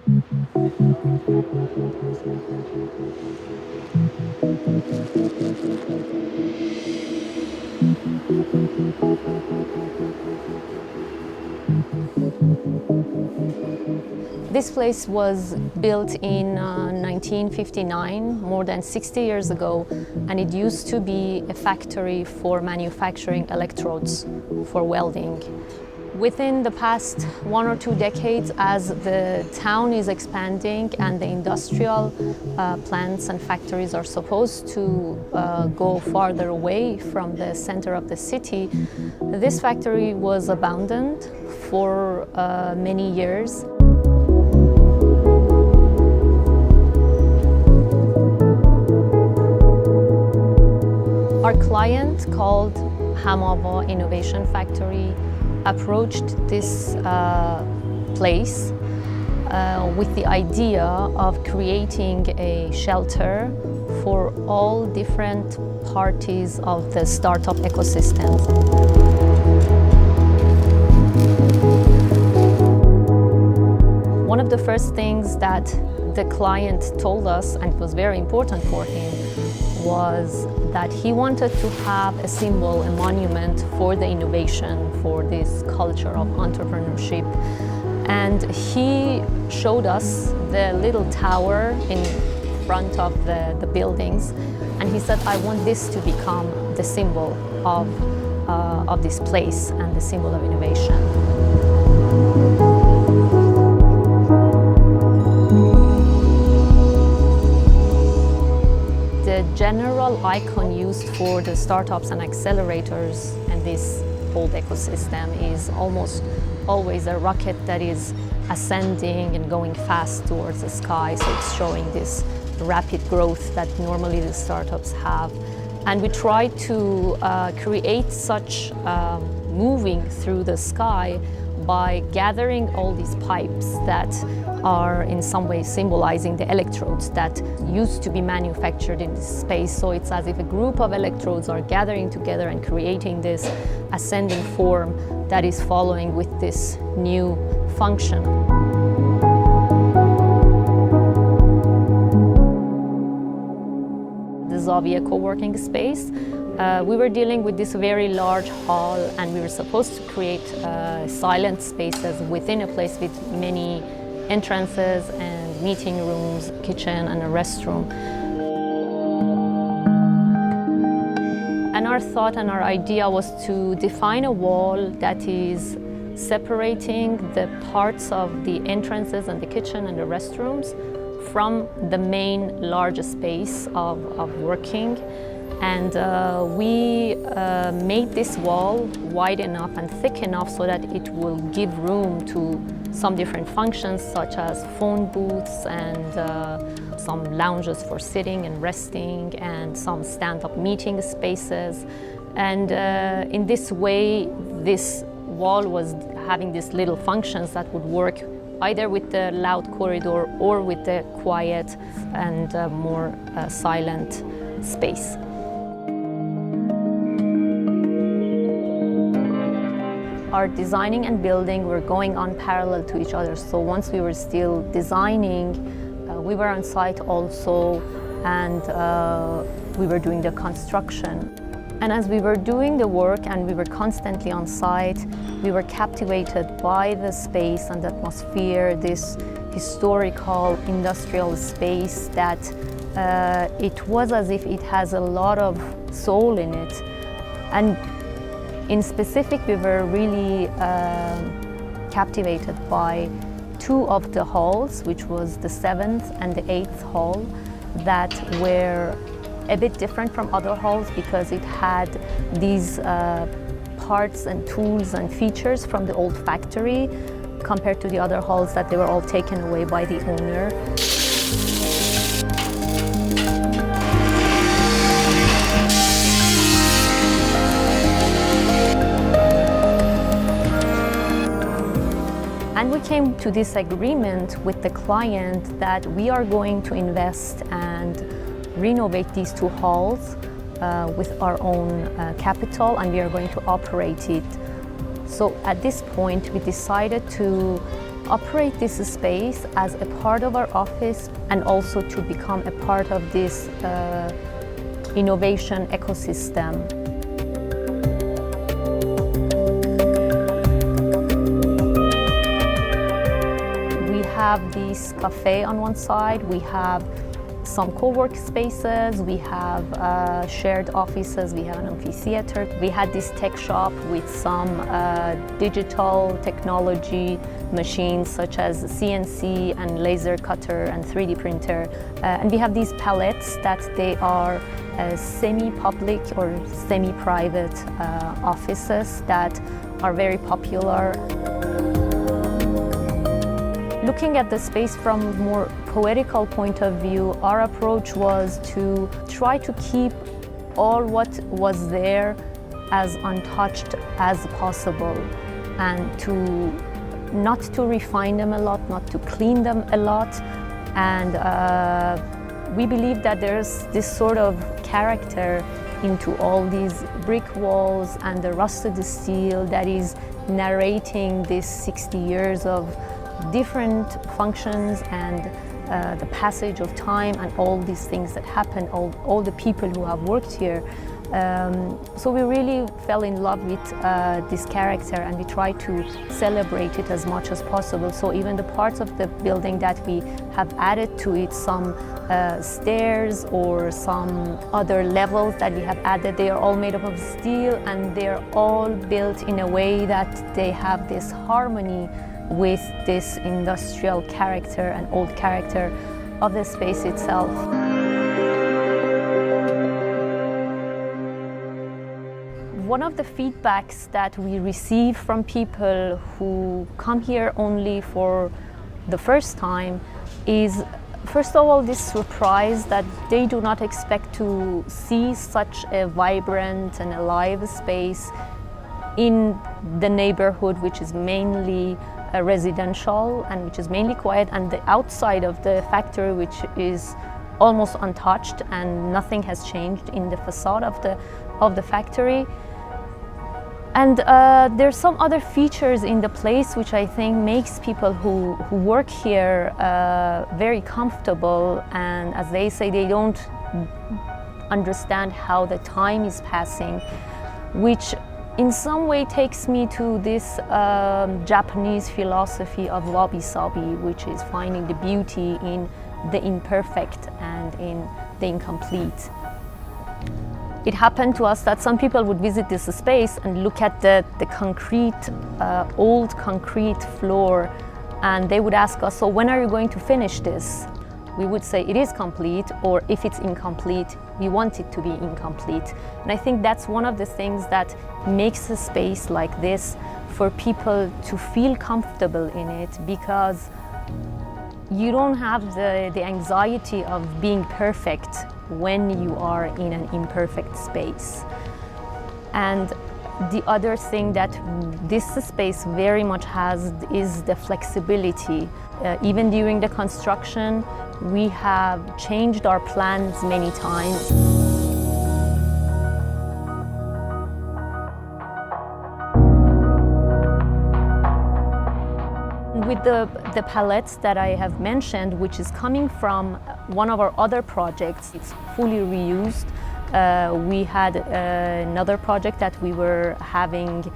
This place was built in 1959, more than 60 years ago, and it used to be a factory for manufacturing electrodes for welding. Within the past 1 or 2 decades, as the town is expanding and the industrial plants and factories are supposed to go farther away from the center of the city, this factory was abandoned for many years. Our client, called Hamava Innovation Factory, approached this place with the idea of creating a shelter for all different parties of the startup ecosystem. One of the first things that the client told us, and it was very important for him, was that he wanted to have a symbol, a monument for the innovation, for this culture of entrepreneurship. And he showed us the little tower in front of the buildings, and he said, I want this to become the symbol of this place and the symbol of innovation. The general icon used for the startups and accelerators and this whole ecosystem is almost always a rocket that is ascending and going fast towards the sky. So it's showing this rapid growth that normally the startups have. And we try to create such moving through the sky by gathering all these pipes that are in some way symbolizing the electrodes that used to be manufactured in this space. So it's as if a group of electrodes are gathering together and creating this ascending form that is following with this new function. The Zavia co-working space. We were dealing with this very large hall, and we were supposed to create silent spaces within a place with many entrances and meeting rooms, kitchen and a restroom. And our thought and our idea was to define a wall that is separating the parts of the entrances and the kitchen and the restrooms from the main large space of working. And we made this wall wide enough and thick enough so that it will give room to some different functions, such as phone booths and some lounges for sitting and resting, and some stand-up meeting spaces. And in this way, this wall was having these little functions that would work either with the loud corridor or with the quiet and more silent space. Our designing and building were going on parallel to each other. So once we were still designing, we were on site also, and we were doing the construction. And as we were doing the work and we were constantly on site, we were captivated by the space and the atmosphere, this historical industrial space that it was as if it has a lot of soul in it. And in specific, we were really captivated by two of the halls, which was the 7th and the 8th hall, that were a bit different from other halls because it had these parts and tools and features from the old factory compared to the other halls that they were all taken away by the owner. And we came to this agreement with the client that we are going to invest and renovate these two halls with our own capital, and we are going to operate it. So at this point, we decided to operate this space as a part of our office and also to become a part of this innovation ecosystem. We have this cafe on one side, we have some co-work spaces, we have shared offices, we have an amphitheater. We had this tech shop with some digital technology machines such as CNC and laser cutter and 3D printer. And we have these pallets that they are semi-public or semi-private offices that are very popular. Looking at the space from a more poetical point of view, our approach was to try to keep all what was there as untouched as possible and to not to refine them a lot, not to clean them a lot. And we believe that there's this sort of character into all these brick walls and the rusted steel that is narrating this 60 years of different functions and the passage of time and all these things that happen, all the people who have worked here. So we really fell in love with this character and we try to celebrate it as much as possible. So even the parts of the building that we have added to it, some stairs or some other levels that we have added, they are all made up of steel and they're all built in a way that they have this harmony with this industrial character and old character of the space itself. One of the feedbacks that we receive from people who come here only for the first time is, first of all, this surprise that they do not expect to see such a vibrant and alive space in the neighborhood, which is mainly residential and which is mainly quiet, and the outside of the factory, which is almost untouched and nothing has changed in the facade of the factory. And there's some other features in the place which I think makes people who work here very comfortable, and as they say, they don't understand how the time is passing, which in some way takes me to this Japanese philosophy of wabi-sabi, which is finding the beauty in the imperfect and in the incomplete. It happened to us that some people would visit this space and look at the concrete, old concrete floor, and they would ask us, so when are you going to finish this? We would say it is complete, or if it's incomplete, we want it to be incomplete. And I think that's one of the things that makes a space like this for people to feel comfortable in it, because you don't have the anxiety of being perfect when you are in an imperfect space. And the other thing that this space very much has is the flexibility. Even during the construction, we have changed our plans many times. With the pallets that I have mentioned, which is coming from one of our other projects, it's fully reused. We had another project that we were having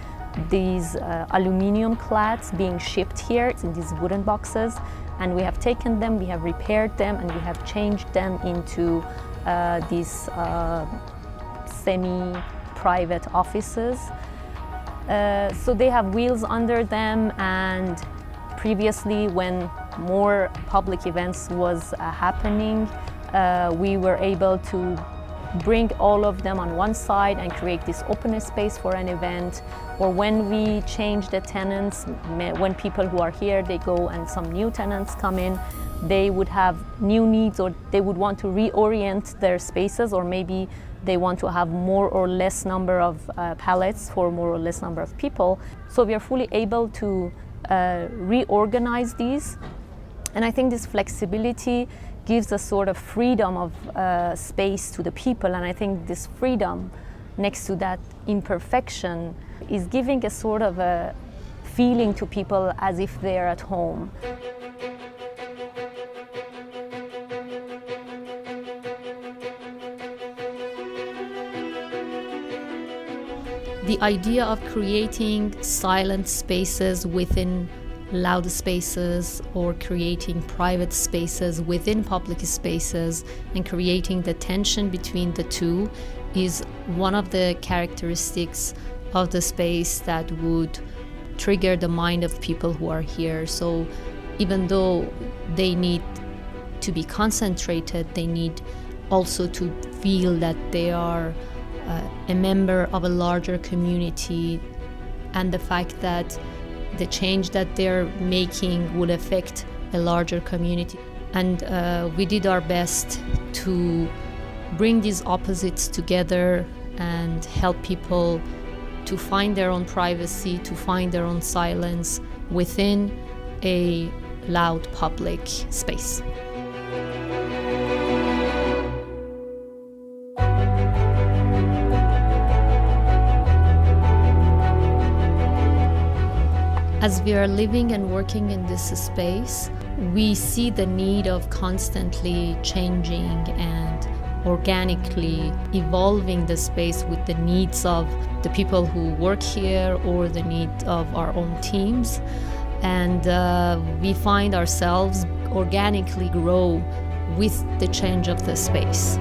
these aluminum clads being shipped here in these wooden boxes, and we have taken them, we have repaired them, and we have changed them into these semi-private offices. So they have wheels under them, and previously when more public events was happening, we were able to bring all of them on one side and create this open space for an event. Or when we change the tenants, when people who are here, they go and some new tenants come in, they would have new needs, or they would want to reorient their spaces, or maybe they want to have more or less number of pallets for more or less number of people. So we are fully able to reorganize these. And I think this flexibility gives a sort of freedom of space to the people, and I think this freedom next to that imperfection is giving a sort of a feeling to people as if they're at home. The idea of creating silent spaces within loud spaces, or creating private spaces within public spaces, and creating the tension between the two is one of the characteristics of the space that would trigger the mind of people who are here. So even though they need to be concentrated, they need also to feel that they are a member of a larger community, and the fact that the change that they're making would affect a larger community. And we did our best to bring these opposites together and help people to find their own privacy, to find their own silence within a loud public space. As we are living and working in this space, we see the need of constantly changing and organically evolving the space with the needs of the people who work here or the needs of our own teams. And we find ourselves organically grow with the change of the space.